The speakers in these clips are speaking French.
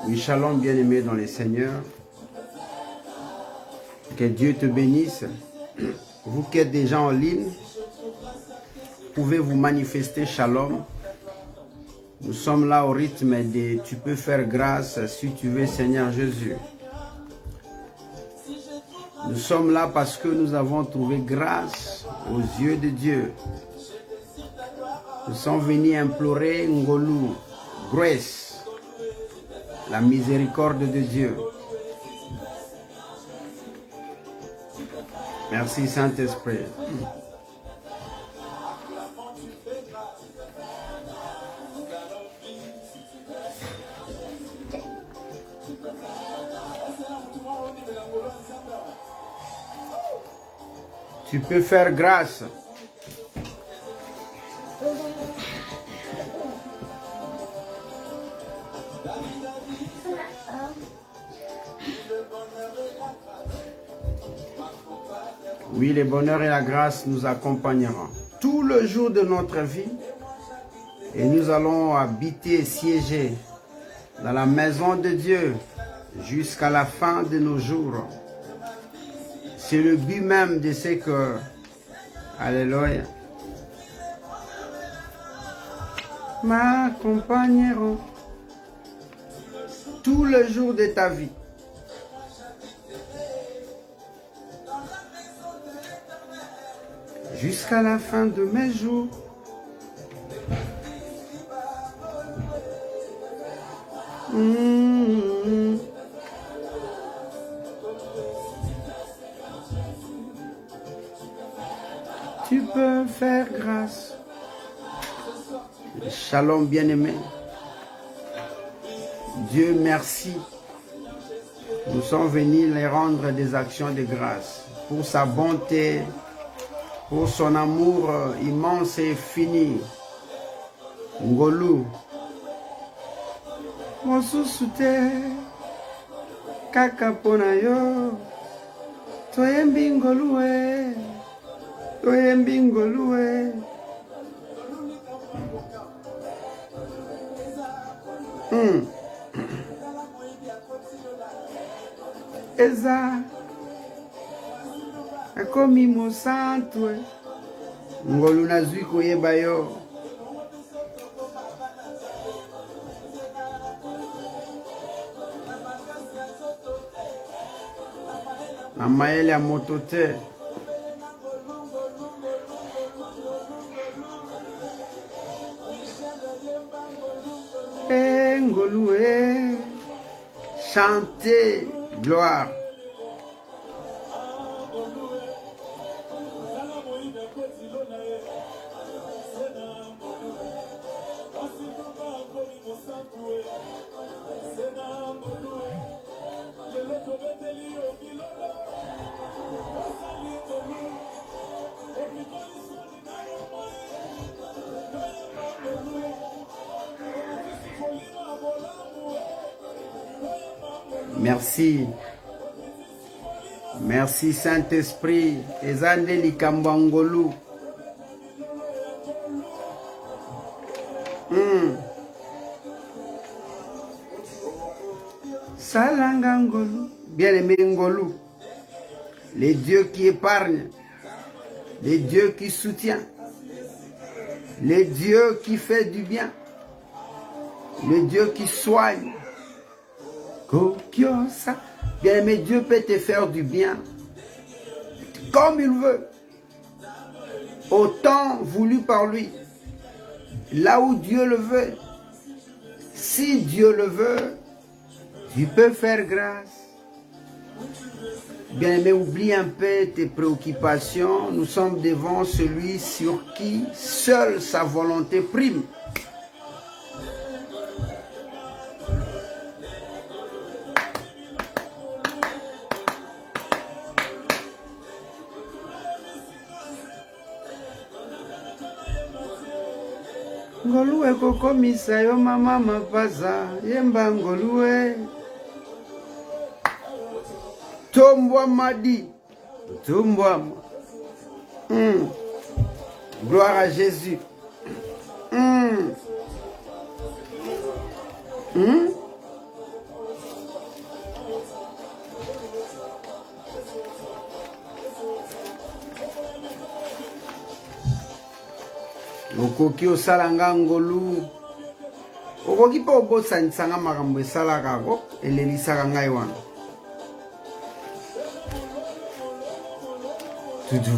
Oui, shalom bien-aimé dans les Seigneurs. Que Dieu te bénisse. Vous qui êtes déjà en ligne, pouvez vous manifester shalom. Nous sommes là au rythme de tu peux faire grâce si tu veux, Seigneur Jésus. Nous sommes là parce que nous avons trouvé grâce aux yeux de Dieu. Nous sommes venus implorer Ngolu, grace, la miséricorde de Dieu. Merci Saint-Esprit. Tu peux faire grâce. Oui, le bonheur et la grâce nous accompagneront tout le jour de notre vie et nous allons habiter, siéger dans la maison de Dieu jusqu'à la fin de nos jours. C'est le but même de ce que, alléluia, m'accompagneront tout le jour de ta vie. Jusqu'à la fin de mes jours. Tu peux faire grâce. Shalom bien-aimé. Dieu merci. Nous sommes venus les rendre des actions de grâce pour sa bonté, pour son amour immense et fini. Ngolu. Mosusute. Kaka pona yo. Toyembi ngolue. Toyembi ngolue. Eza. Akomi mosantu. Ngolu nazwi koyeba yo. Amaele ya moto te. Ngolu chantez gloire. Merci. Merci Saint-Esprit. Ezande likambangolu. Salangangolu. Bien-aimé Ngolu. Les dieux qui épargnent. Les dieux qui soutiennent. Les dieux qui fait du bien. Le Dieu qui soigne. Bien-aimé, Dieu peut te faire du bien comme il veut, au temps voulu par lui, là où Dieu le veut. Si Dieu le veut, tu peux faire grâce. Bien-aimé, oublie un peu tes préoccupations. Nous sommes devant celui sur qui seule sa volonté prime. Ngolue koko misayo mama mapaza yemba ngolue tombwa madi tombwa gloire à Jésus. Okoki osalanga ngolu okoki pa obosanisanga makambo esalaka ko elelisaka ngai wana tudu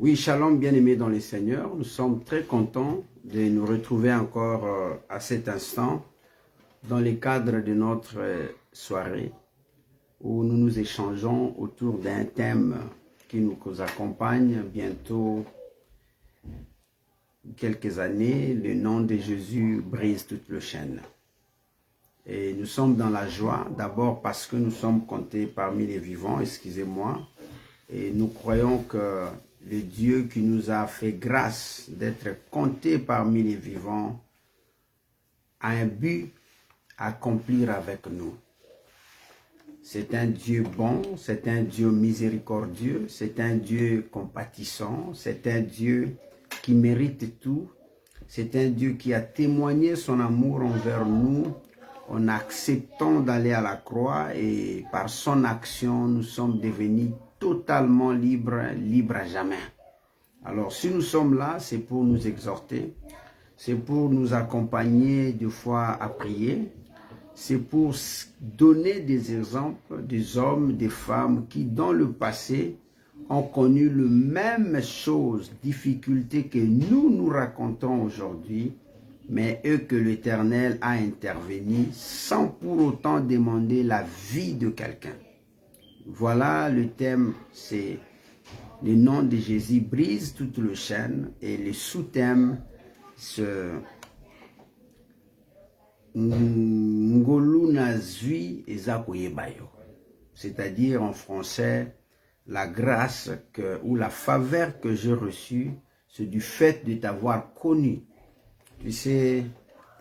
Oui, shalom bien-aimés dans le Seigneur. Nous sommes très contents de nous retrouver encore à cet instant dans le cadre de notre soirée où nous nous échangeons autour d'un thème qui nous accompagne bientôt quelques années. Le nom de Jésus brise toute le chaîne. Et nous sommes dans la joie, d'abord parce que nous sommes comptés parmi les vivants, excusez-moi, et nous croyons que le Dieu qui nous a fait grâce d'être comptés parmi les vivants a un but à accomplir avec nous. C'est un Dieu bon, c'est un Dieu miséricordieux, c'est un Dieu compatissant, c'est un Dieu qui mérite tout, c'est un Dieu qui a témoigné son amour envers nous en acceptant d'aller à la croix et par son action, nous sommes devenus totalement libres à jamais. Alors, si nous sommes là, c'est pour nous exhorter, c'est pour nous accompagner de fois à prier, c'est pour donner des exemples des hommes, des femmes qui, dans le passé, ont connu le même chose, difficulté que nous racontons aujourd'hui, mais eux que l'Éternel a intervenu sans pour autant demander la vie de quelqu'un. Voilà le thème, c'est le nom de Jésus brise toute le chaîne et le sous-thème, c'est c'est-à-dire en français, la grâce ou la faveur que j'ai reçue, c'est du fait de t'avoir connu. Tu sais,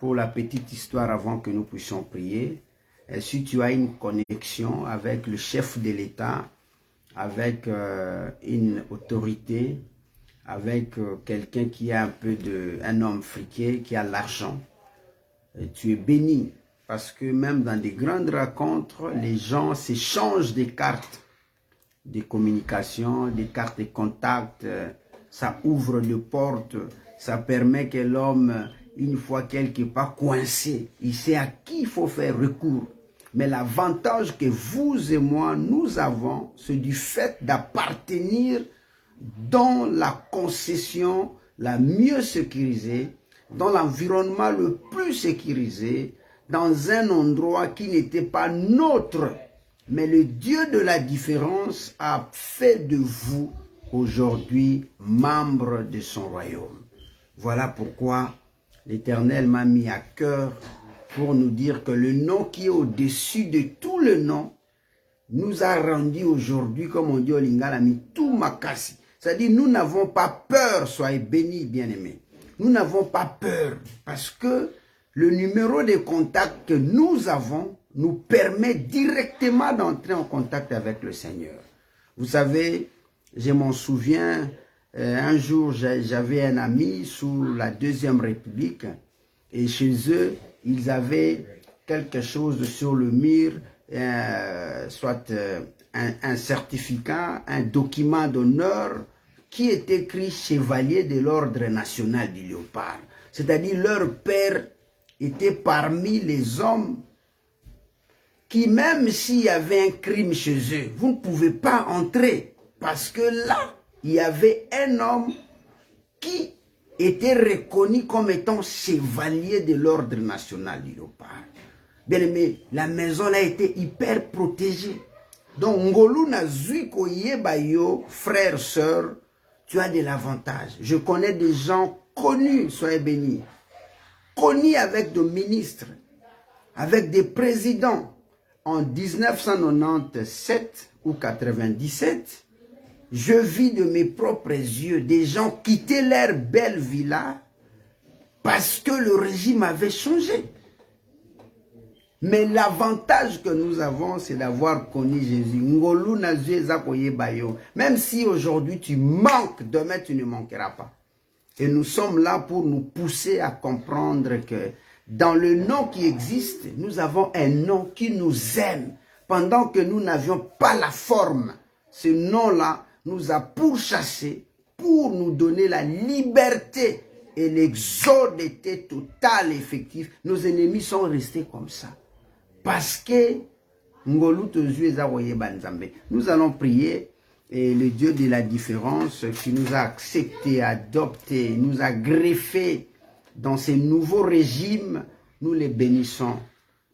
pour la petite histoire avant que nous puissions prier, si tu as une connexion avec le chef de l'État, avec une autorité, avec quelqu'un qui a un homme friqué, qui a l'argent, tu es béni. Parce que même dans des grandes rencontres, les gens s'échangent des cartes de communication, des cartes de contact, ça ouvre des portes, ça permet que l'homme, une fois quelque part coincé, il sait à qui il faut faire recours. Mais l'avantage que vous et moi, nous avons, c'est du fait d'appartenir dans la concession la mieux sécurisée, dans l'environnement le plus sécurisé, dans un endroit qui n'était pas nôtre. Mais le Dieu de la différence a fait de vous aujourd'hui membres de son royaume. Voilà pourquoi l'Éternel m'a mis à cœur pour nous dire que le nom qui est au-dessus de tout le nom nous a rendu aujourd'hui, comme on dit au Lingala, tout makasi. C'est-à-dire, nous n'avons pas peur, soyez bénis, bien-aimés. Nous n'avons pas peur parce que le numéro de contact que nous avons nous permet directement d'entrer en contact avec le Seigneur. Vous savez, je m'en souviens, un jour, j'avais un ami sous la Deuxième République et chez eux, ils avaient quelque chose sur le mur, soit un certificat, un document d'honneur qui est écrit chevalier de l'ordre national du léopard. C'est-à-dire leur père était parmi les hommes qui, même s'il y avait un crime chez eux, vous ne pouvez pas entrer parce que là, il y avait un homme qui était reconnu comme étant chevalier de l'ordre national du Léopard. Bien aimé, la maison a été hyper protégée. Donc, Ngolu Nazui Koyeba yo, frère, sœur, tu as de l'avantage. Je connais des gens connus, soyez bénis, connus avec des ministres, avec des présidents. En 1997 ou 97, je vis de mes propres yeux des gens quitter leur belle villa parce que le régime avait changé. Mais l'avantage que nous avons, c'est d'avoir connu Jésus. Ngolu Nazui Ezakoye Bayo. Même si aujourd'hui tu manques, demain tu ne manqueras pas. Et nous sommes là pour nous pousser à comprendre que dans le nom qui existe, nous avons un nom qui nous aime. Pendant que nous n'avions pas la forme, ce nom-là nous a pourchassés pour nous donner la liberté. Et l'exode était total, effectif. Nos ennemis sont restés comme ça. Parce que nous allons prier et le Dieu de la différence qui nous a acceptés, adoptés, nous a greffés dans ces nouveaux régimes, nous les bénissons.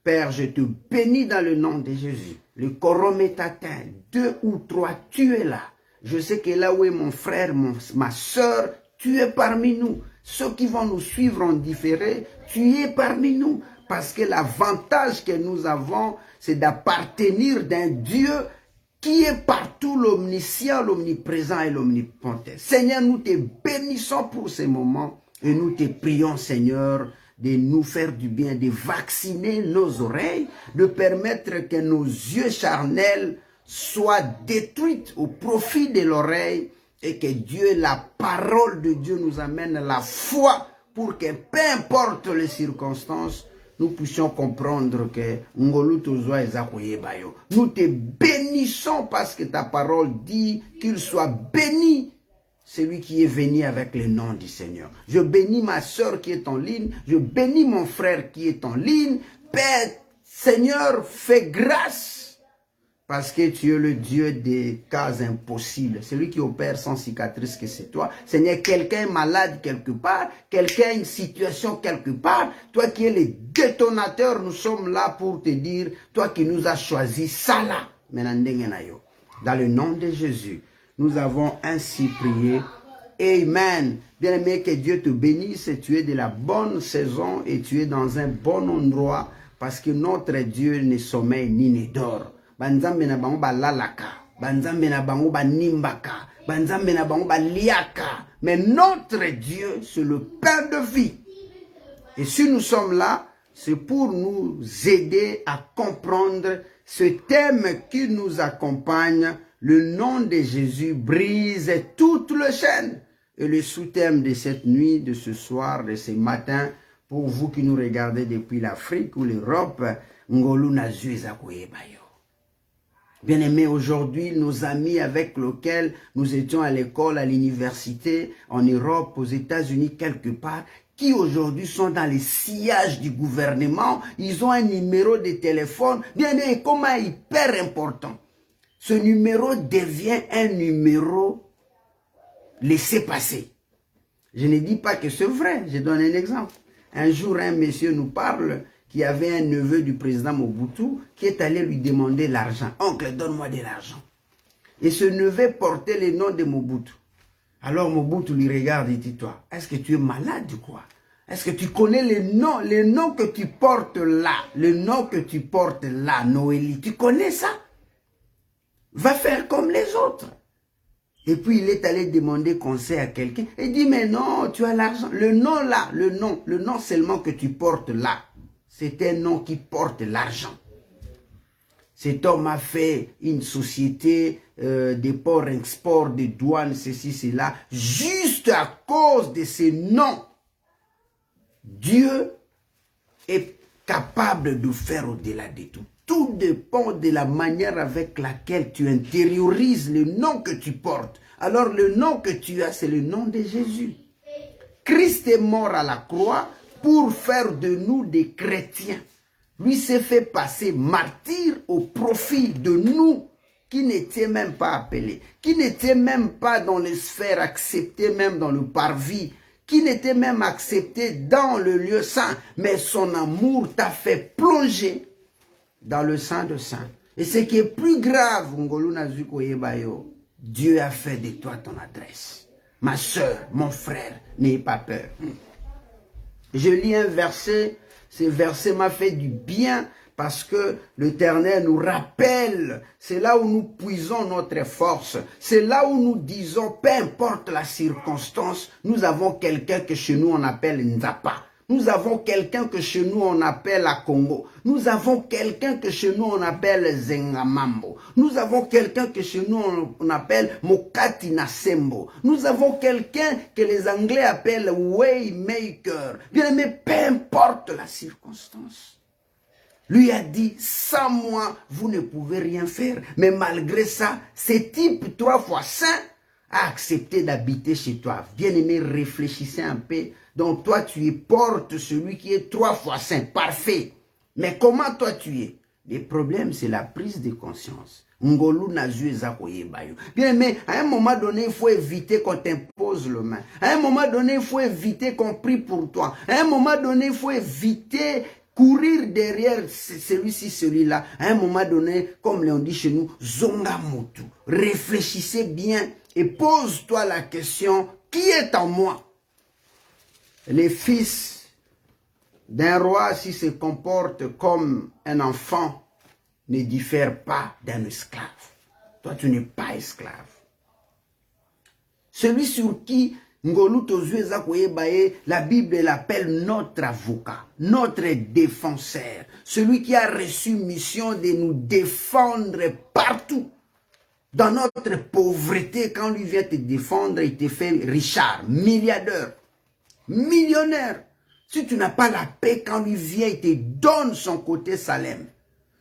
Père, je te bénis dans le nom de Jésus. Le quorum est atteint. 2 ou 3, tu es là. Je sais que là où est mon frère, ma soeur, tu es parmi nous. Ceux qui vont nous suivre en différé, tu es parmi nous. Parce que l'avantage que nous avons, c'est d'appartenir d'un Dieu qui est partout, l'omniscient, l'omniprésent et l'omnipotent. Seigneur, nous te bénissons pour ces moments et nous te prions, Seigneur, de nous faire du bien, de vacciner nos oreilles, de permettre que nos yeux charnels soient détruits au profit de l'oreille et que Dieu, la parole de Dieu nous amène la foi pour que peu importe les circonstances, nous puissions comprendre que Ngolu Tozwa Ezakoye Bayo. Nous te bénissons parce que ta parole dit qu'il soit béni celui qui est venu avec le nom du Seigneur. Je bénis ma soeur qui est en ligne. Je bénis mon frère qui est en ligne. Père, Seigneur, fais grâce. Parce que tu es le Dieu des cas impossibles. Celui qui opère sans cicatrice que c'est toi. Seigneur, quelqu'un est malade quelque part. Quelqu'un a une situation quelque part. Toi qui es le détonateur, nous sommes là pour te dire, toi qui nous as choisi, ça là. Dans le nom de Jésus, nous avons ainsi prié. Amen. Bien-aimé, que Dieu te bénisse. Tu es de la bonne saison et tu es dans un bon endroit parce que notre Dieu ne sommeille ni ne dort. Banzambe na bango ba lalaka, banzambe na bango ba nimbaka, banzambe na bango ba liaka. Mais notre Dieu, c'est le pain de vie. Et si nous sommes là, c'est pour nous aider à comprendre ce thème qui nous accompagne. Le nom de Jésus brise toutes les chaînes. Et le sous-thème de cette nuit, de ce soir, de ce matin, pour vous qui nous regardez depuis l'Afrique ou l'Europe, Ngolu Nazui Ezakoye Bayo. Bien-aimés, aujourd'hui, nos amis avec lesquels nous étions à l'école, à l'université, en Europe, aux États-Unis, quelque part, qui aujourd'hui sont dans les sillages du gouvernement, ils ont un numéro de téléphone, bien-aimés, comment hyper important. Ce numéro devient un numéro laissé passer. Je ne dis pas que c'est vrai, je donne un exemple. Un jour, un monsieur nous parle qui avait un neveu du président Mobutu qui est allé lui demander l'argent. « Oncle, donne-moi de l'argent. » Et ce neveu portait le nom de Mobutu. Alors Mobutu lui regarde et dit, toi, est-ce que tu es malade ou quoi? Est-ce que tu connais les noms que tu portes là, le nom que tu portes là, Noélie, tu connais ça? Va faire comme les autres. Et puis il est allé demander conseil à quelqu'un. Il dit, mais non, tu as l'argent. Le nom là, le nom seulement que tu portes là, c'est un nom qui porte l'argent. Cet homme a fait une société de port-export, de douane, ceci, cela, juste à cause de ces noms. Dieu est capable de faire au-delà de tout. Tout dépend de la manière avec laquelle tu intériorises le nom que tu portes. Alors le nom que tu as, c'est le nom de Jésus. Christ est mort à la croix pour faire de nous des chrétiens. Lui s'est fait passer martyr au profit de nous qui n'étaient même pas appelés, qui n'étaient même pas dans les sphères acceptées, même dans le parvis, qui n'était même accepté dans le lieu saint, mais son amour t'a fait plonger dans le Saint de Saints. Et ce qui est plus grave, Dieu a fait de toi ton adresse. Ma soeur, mon frère, n'ayez pas peur. Je lis un verset, ce verset m'a fait du bien parce que l'Éternel nous rappelle, c'est là où nous puisons notre force, c'est là où nous disons, peu importe la circonstance, nous avons quelqu'un que chez nous on appelle Nzapa. Nous avons quelqu'un que chez nous on appelle la Congo. Nous avons quelqu'un que chez nous on appelle Zengamambo. Nous avons quelqu'un que chez nous on appelle Mokati Nasembo. Nous avons quelqu'un que les Anglais appellent Waymaker. Bien aimé, peu importe la circonstance. Lui a dit, sans moi, vous ne pouvez rien faire. Mais malgré ça, ce type 3 fois saint a accepté d'habiter chez toi. Bien aimé, réfléchissez un peu. Donc toi, tu portes celui qui est 3 fois saint, parfait. Mais comment toi tu es? Le problème, c'est la prise de conscience. Bien aimé, à un moment donné, il faut éviter qu'on t'impose le main. À un moment donné, il faut éviter qu'on prie pour toi. À un moment donné, il faut éviter courir derrière celui-ci, celui-là. À un moment donné, comme on dit chez nous, zonga motu. Réfléchissez bien et pose-toi la question, qui est en moi? Les fils d'un roi, s'il se comporte comme un enfant, ne diffèrent pas d'un esclave. Toi, tu n'es pas esclave. Celui sur qui la Bible l'appelle notre avocat, notre défenseur, celui qui a reçu mission de nous défendre partout. Dans notre pauvreté, quand lui vient te défendre, il te fait Richard, milliardaire, millionnaire. Si tu n'as pas la paix, quand lui vient, il te donne son côté Salem.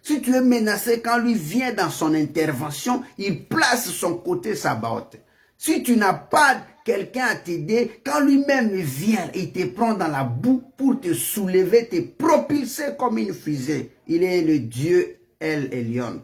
Si tu es menacé, quand lui vient dans son intervention, il place son côté Sabaoth. Si tu n'as pas quelqu'un à t'aider, quand lui-même vient, il te prend dans la boue pour te soulever, te propulser comme une fusée. Il est le Dieu El Elyon.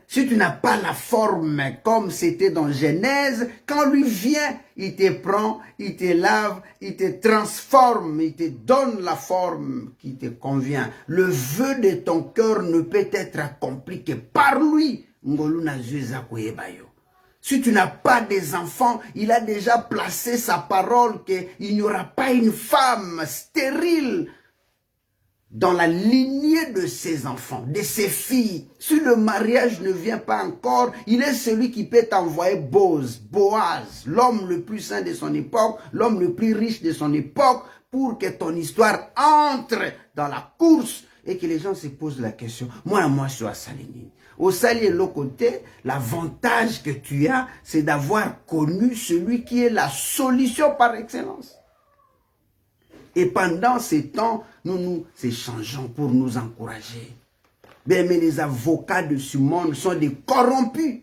Si tu n'as pas la forme comme c'était dans Genèse, quand lui vient, il te prend, il te lave, il te transforme, il te donne la forme qui te convient. Le vœu de ton cœur ne peut être accompli que par lui. Si tu n'as pas des enfants, il a déjà placé sa parole qu'il n'y aura pas une femme stérile dans la lignée de ses enfants, de ses filles. Si le mariage ne vient pas encore, il est celui qui peut t'envoyer Boaz, l'homme le plus saint de son époque, l'homme le plus riche de son époque, pour que ton histoire entre dans la course et que les gens se posent la question. Moi, je suis à Saligny. Au Sali et l'autre côté, l'avantage que tu as, c'est d'avoir connu celui qui est la solution par excellence. Et pendant ces temps, nous nous échangeons pour nous encourager. Mais les avocats de ce monde sont des corrompus.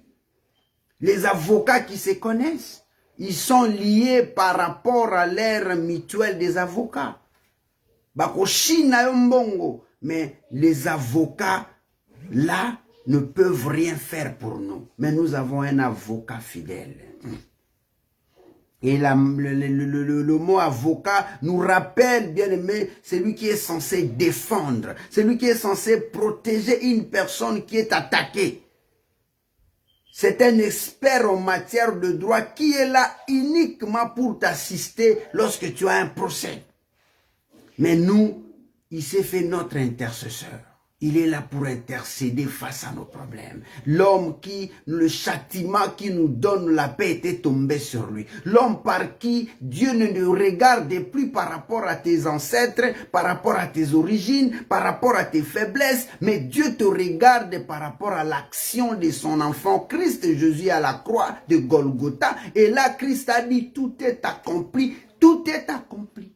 Les avocats qui se connaissent, ils sont liés par rapport à l'ère mutuelle des avocats. Mais les avocats, là, ne peuvent rien faire pour nous. Mais nous avons un avocat fidèle. Et le mot avocat nous rappelle, bien aimé, celui qui est censé défendre, celui qui est censé protéger une personne qui est attaquée. C'est un expert en matière de droit qui est là uniquement pour t'assister lorsque tu as un procès. Mais nous, il s'est fait notre intercesseur. Il est là pour intercéder face à nos problèmes. L'homme qui, le châtiment qui nous donne la paix était tombé sur lui. L'homme par qui Dieu ne nous regarde plus par rapport à tes ancêtres, par rapport à tes origines, par rapport à tes faiblesses, mais Dieu te regarde par rapport à l'action de son enfant Christ Jésus à la croix de Golgotha. Et là, Christ a dit, tout est accompli, tout est accompli.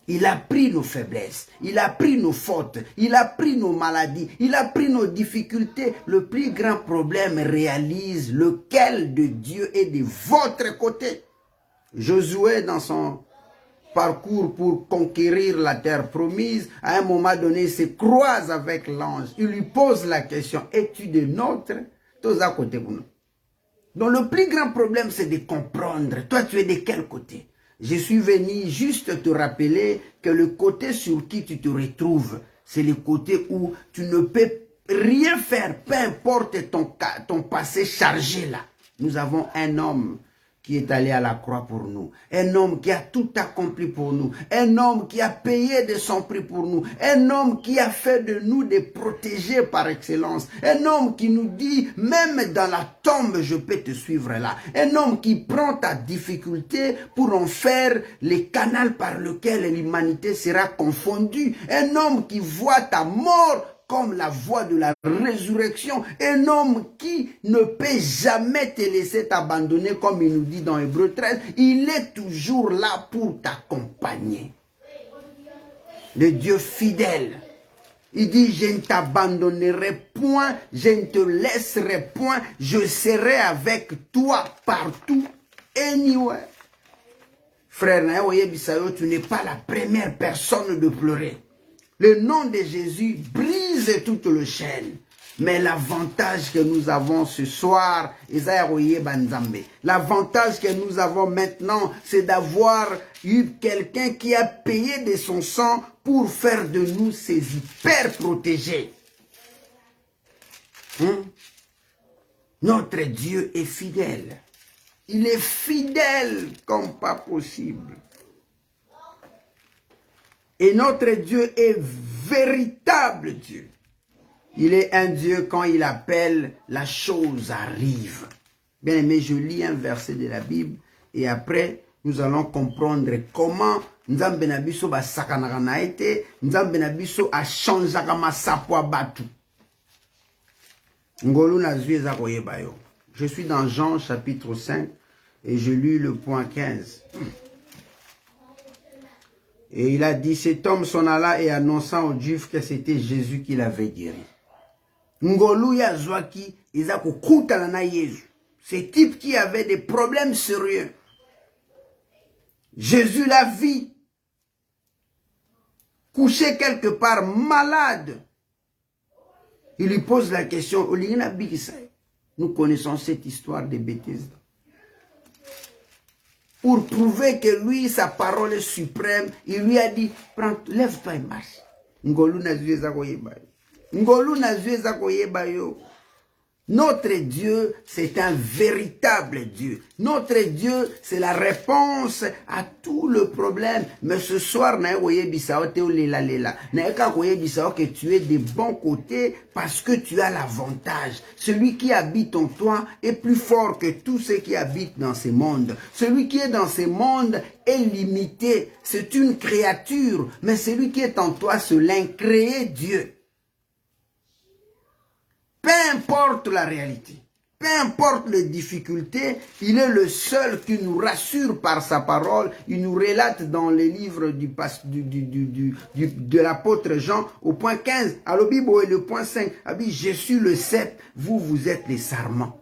Il a pris nos faiblesses, il a pris nos fautes, il a pris nos maladies, il a pris nos difficultés. Le plus grand problème réalise lequel de Dieu est de votre côté. Josué, dans son parcours pour conquérir la terre promise, à un moment donné, il se croise avec l'ange. Il lui pose la question, es-tu de notre? Tous à côté de nous. Donc le plus grand problème, c'est de comprendre, toi tu es de quel côté? Je suis venu juste te rappeler que le côté sur qui tu te retrouves, c'est le côté où tu ne peux rien faire, peu importe ton passé chargé là. Nous avons un homme qui est allé à la croix pour nous. Un homme qui a tout accompli pour nous. Un homme qui a payé de son prix pour nous. Un homme qui a fait de nous des protégés par excellence. Un homme qui nous dit, même dans la tombe, je peux te suivre là. Un homme qui prend ta difficulté pour en faire le canal par lequel l'humanité sera confondue. Un homme qui voit ta mort comme la voie de la résurrection, un homme qui ne peut jamais te laisser t'abandonner, comme il nous dit dans Hébreux 13, il est toujours là pour t'accompagner. Le Dieu fidèle, il dit, je ne t'abandonnerai point, je ne te laisserai point, je serai avec toi partout, anywhere. Frère, tu n'es pas la première personne de pleurer. Le nom de Jésus brise toute le chaîne. Mais l'avantage que nous avons ce soir, l'avantage que nous avons maintenant, c'est d'avoir eu quelqu'un qui a payé de son sang pour faire de nous ses hyper protégés. Notre Dieu est fidèle. Il est fidèle comme pas possible. Et notre Dieu est véritable Dieu. Il est un Dieu, quand il appelle, la chose arrive. Bien aimé, je lis un verset de la Bible et après, nous allons comprendre comment Nzambe na biso ba sakanaka na ete, Nzambe na biso a changeaka masapo batu. Ngolu na zwi eza koyeba yo. Je suis dans Jean chapitre 5 et je lis le point 15. Et il a dit, cet homme s'en alla et annonça aux Juifs que c'était Jésus qui l'avait guéri. Ngolu ya zwaki, iza kokutana na Yesu. Ce type qui avait des problèmes sérieux. Jésus l'a vu couché quelque part malade. Il lui pose la question, nous connaissons cette histoire de Bethesda. Pour prouver que lui, sa parole est suprême, il lui a dit, lève-toi et marche. Ngolu na zueza koyeba yo. Ngolu na zueza koyeba yo. Notre Dieu, c'est un véritable Dieu. Notre Dieu, c'est la réponse à tout le problème. Mais ce soir, que tu es des bons côtés parce que tu as l'avantage. Celui qui habite en toi est plus fort que tous ceux qui habitent dans ce monde. Celui qui est dans ce monde est limité. C'est une créature. Mais celui qui est en toi, c'est l'incréé Dieu. Peu importe la réalité, peu importe les difficultés, il est le seul qui nous rassure par sa parole. Il nous relate dans les livres de l'apôtre Jean au point 15, à l'Obibo et le point 5, je suis le cep, vous êtes les sarments.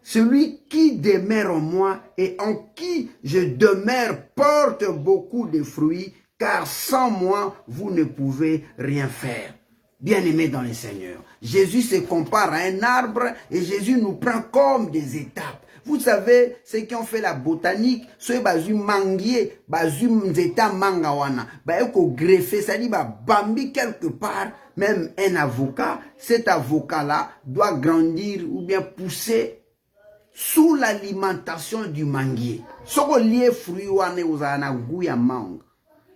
Celui qui demeure en moi et en qui je demeure porte beaucoup de fruits, car sans moi, vous ne pouvez rien faire. Bien-aimés dans le Seigneur, Jésus se compare à un arbre et Jésus nous prend comme des étapes. Vous savez, ceux qui ont fait la botanique, ceux qui ont manguier, nzeta mangawana, greffer, ça dit, bambi quelque part, même un avocat, cet avocat-là doit grandir ou bien pousser sous l'alimentation du manguier. Ce qu'on lié fruit wane uzana guya mangue.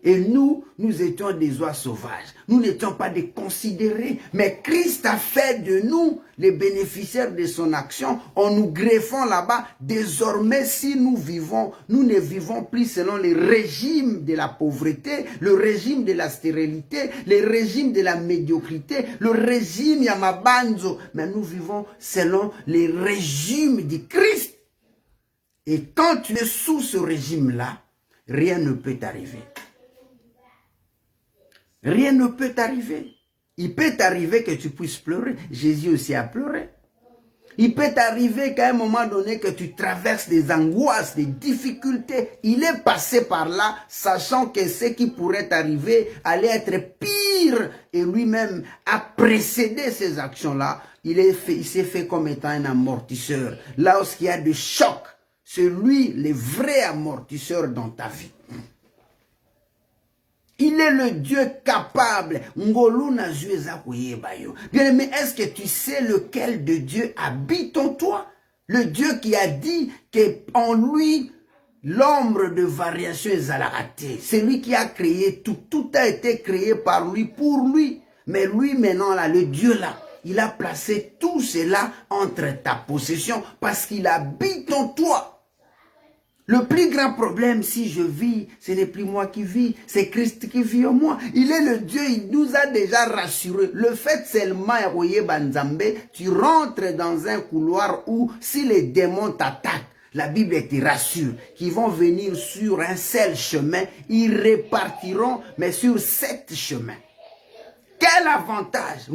Et nous étions des oies sauvages. Nous n'étions pas des considérés. Mais Christ a fait de nous les bénéficiaires de son action en nous greffant là-bas. Désormais, si nous vivons, nous ne vivons plus selon les régimes de la pauvreté, le régime de la stérilité, le régime de la médiocrité, le régime Yamabanzo. Mais nous vivons selon les régimes du Christ. Et quand tu es sous ce régime-là, rien ne peut t'arriver. Rien ne peut t'arriver. Il peut t'arriver que tu puisses pleurer. Jésus aussi a pleuré. Il peut t'arriver qu'à un moment donné que tu traverses des angoisses, des difficultés. Il est passé par là, sachant que ce qui pourrait t'arriver allait être pire. Et lui-même a précédé ces actions-là. Il s'est fait comme étant un amortisseur. Là où il y a des chocs, C'est lui le vrai amortisseur dans ta vie. Il est le Dieu capable. Bien aimé, est-ce que tu sais lequel de Dieu habite en toi? Le Dieu qui a dit qu'en lui, l'ombre de variation est raté. C'est lui qui a créé tout. Tout a été créé par lui, pour lui. Mais lui, maintenant, là, le Dieu là, il a placé tout cela entre ta possession parce qu'il habite en toi. Le plus grand problème, si je vis, ce n'est plus moi qui vis, c'est Christ qui vit en moi. Il est le Dieu, il nous a déjà rassurés. Le fait seulement, tu rentres dans un couloir où si les démons t'attaquent, la Bible te rassure qu'ils vont venir sur un seul chemin, ils répartiront, mais sur 7 chemins. Quel avantage!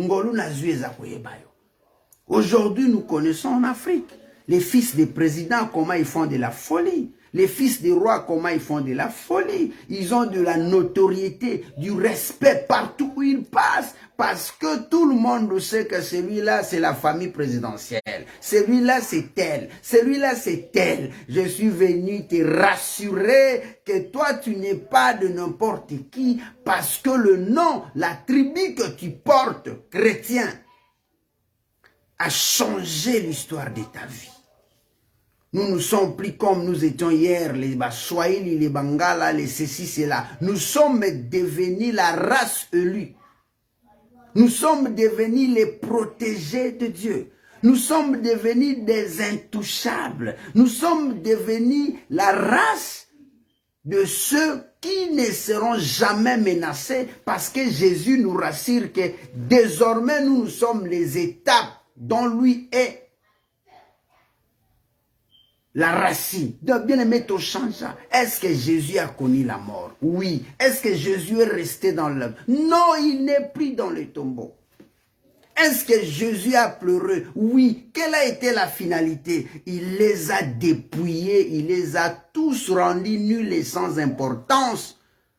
Aujourd'hui, nous connaissons en Afrique les fils des présidents, comment ils font de la folie. Les fils des rois, comment ils font de la folie. Ils ont de la notoriété, du respect partout où ils passent. Parce que tout le monde sait que celui-là, c'est la famille présidentielle. Celui-là, c'est tel. Celui-là, c'est tel. Je suis venu te rassurer que toi, tu n'es pas de n'importe qui. Parce que le nom, la tribu que tu portes, chrétien, a changé l'histoire de ta vie. Nous ne sommes plus comme nous étions hier, les Swahili, les Bangala, les ceci, cela. Nous sommes devenus la race élue. Nous sommes devenus les protégés de Dieu. Nous sommes devenus des intouchables. Nous sommes devenus la race de ceux qui ne seront jamais menacés parce que Jésus nous rassure que désormais nous sommes les étapes dont lui est la racine. Donc, bien aimé, ton change. Est-ce que Jésus a connu la mort? Oui. Est-ce que Jésus est resté dans l'œuvre? Non, il n'est plus dans le tombeau. Est-ce que Jésus a pleuré? Oui. Quelle a été la finalité? Il les a dépouillés, il les a tous rendus nuls et sans importance.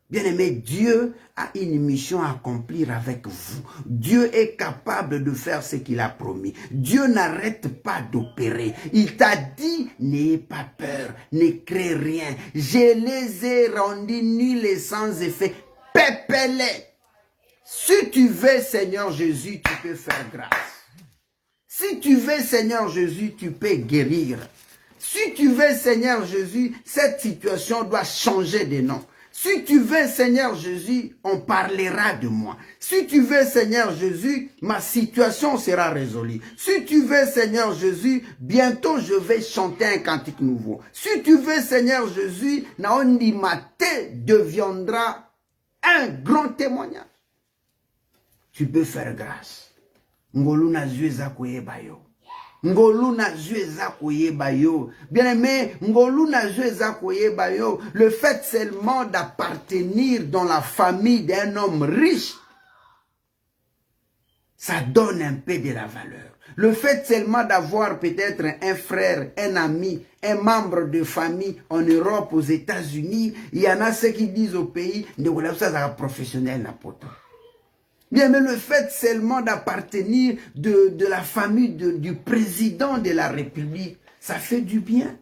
Bien aimé, Dieu a une mission à accomplir avec vous. Dieu est capable de faire ce qu'il a promis. Dieu n'arrête pas d'opérer. Il t'a dit, n'ayez pas peur, ne crée rien. Je les ai rendus nuls et sans effet. Pépez-les. Si tu veux, Seigneur Jésus, tu peux faire grâce. Si tu veux, Seigneur Jésus, tu peux guérir. Si tu veux, Seigneur Jésus, cette situation doit changer de nom. Si tu veux, Seigneur Jésus, on parlera de moi. Si tu veux, Seigneur Jésus, ma situation sera résolue. Si tu veux, Seigneur Jésus, bientôt je vais chanter un cantique nouveau. Si tu veux, Seigneur Jésus, Naondi Maté deviendra un grand témoignage. Tu peux faire grâce. Ngoluna zueza koyebayo. Ngoluna zueza koyebayo. Bien aimé, ngoluna zueza koyebayo. Le fait seulement d'appartenir dans la famille d'un homme riche, ça donne un peu de la valeur. Le fait seulement d'avoir peut-être un frère, un ami, un membre de famille en Europe, aux États-Unis, il y en a ceux qui disent au pays, ne voilà pas ça professionnel n'importe. Bien, mais le fait seulement d'appartenir de la famille du président de la République, ça fait du bien.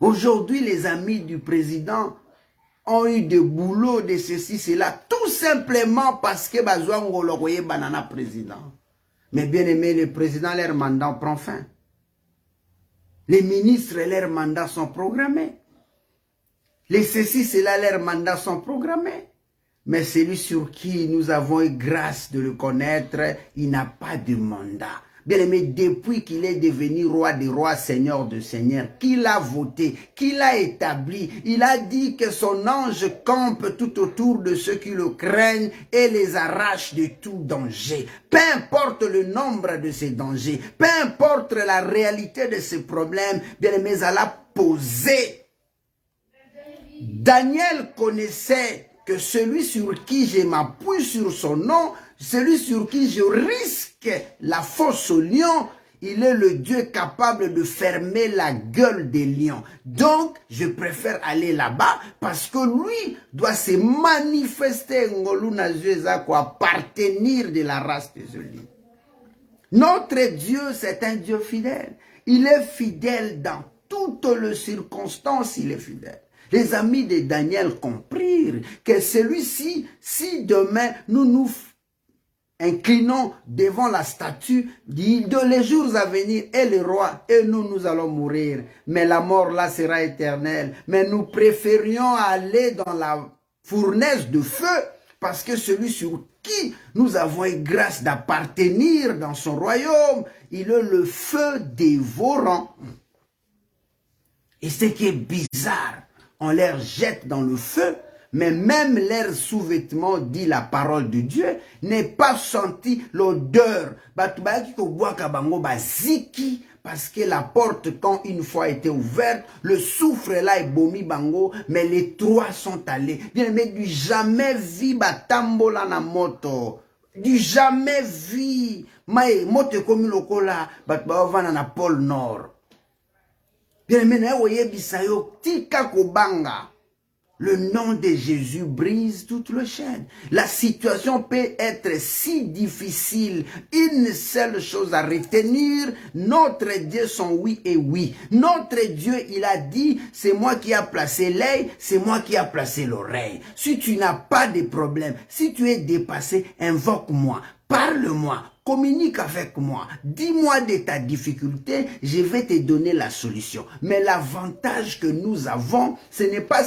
Aujourd'hui, les amis du président ont eu de boulot, de ceci, cela, tout simplement parce que Bazouango l'oye banana président. Mais bien aimé, le président, leur mandat prend fin. Les ministres, leurs mandats sont programmés. Les ceci, cela, leurs mandats sont programmés. Mais celui sur qui nous avons eu grâce de le connaître, il n'a pas de mandat. Bien aimé, depuis qu'il est devenu roi des rois, seigneur de seigneurs, qu'il a voté, qu'il a établi, il a dit que son ange campe tout autour de ceux qui le craignent et les arrache de tout danger. Peu importe le nombre de ces dangers, peu importe la réalité de ces problèmes, bien aimé, elle a posé. Daniel connaissait que celui sur qui je m'appuie sur son nom, celui sur qui je risque la fosse au lion, il est le Dieu capable de fermer la gueule des lions. Donc, je préfère aller là-bas parce que lui doit se manifester appartenir de la race des Élis. Notre Dieu, c'est un Dieu fidèle. Il est fidèle dans toutes les circonstances, il est fidèle. Les amis de Daniel comprirent que celui-ci, si demain nous nous inclinons devant la statue, de les jours à venir, et le roi, et nous allons mourir. Mais la mort là sera éternelle. Mais nous préférions aller dans la fournaise de feu, parce que celui sur qui nous avons eu grâce d'appartenir dans son royaume, il est le feu dévorant. Et ce qui est bizarre, on les jette dans le feu, mais même leur sous-vêtement, dit la parole de Dieu, n'est pas senti l'odeur. Parce que la porte, quand une fois était ouverte, le soufre là est bomi bango, mais les trois sont allés. Bien, mais du jamais vu batambola na moto. Du jamais vu. Mais moto comme le cola, batba na pôle nord. Bien, mais na voyez bisayo tika kobanga. Le nom de Jésus brise toute le chaîne. La situation peut être si difficile. Une seule chose à retenir, notre Dieu, son oui et oui. Notre Dieu, il a dit, c'est moi qui a placé l'œil, c'est moi qui a placé l'oreille. Si tu n'as pas de problème, si tu es dépassé, invoque-moi, parle-moi. Communique avec moi, dis-moi de ta difficulté, je vais te donner la solution. Mais l'avantage que nous avons, ce n'est pas